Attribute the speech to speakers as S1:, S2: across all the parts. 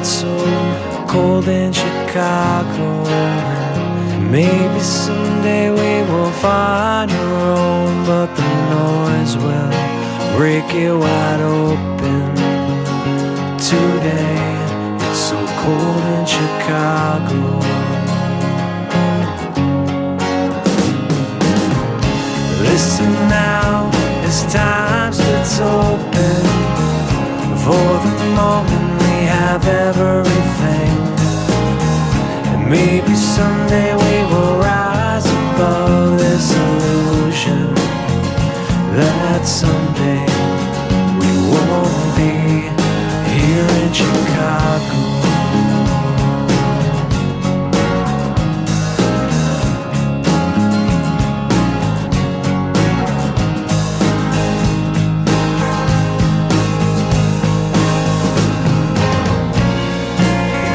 S1: it's so cold in Chicago. Maybe someday we will find our own, but the noise will break it wide open. Today, it's so cold in Chicago. Listen now, it's time splits open. For the moment we have everything. And maybe someday we will rise above this illusion that someday we won't be here in Chicago.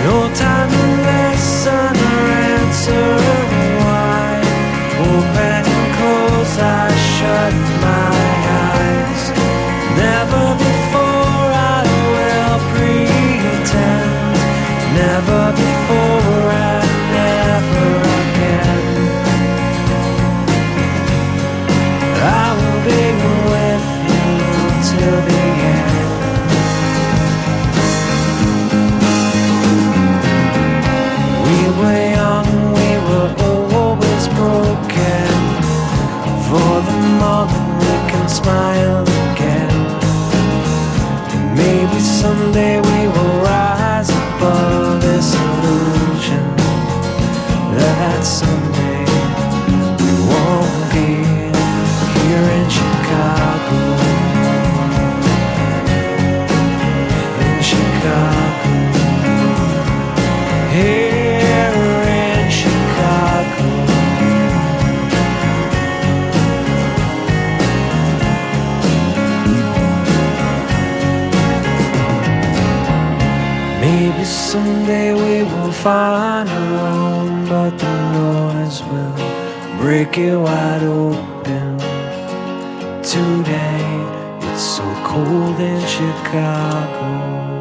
S1: No time to listen or answer why. Open and close, I shut my eyes. Never before I will pretend. Never before and never again. I will be with you till the end. We were young, we were always broken. For the moment we can smile again. Maybe someday we will rise above this illusion that someday we won't be here in Chicago. In Chicago. Here in Chicago. Maybe someday we will find our own, but the noise will break it wide open. Today, it's so cold in Chicago.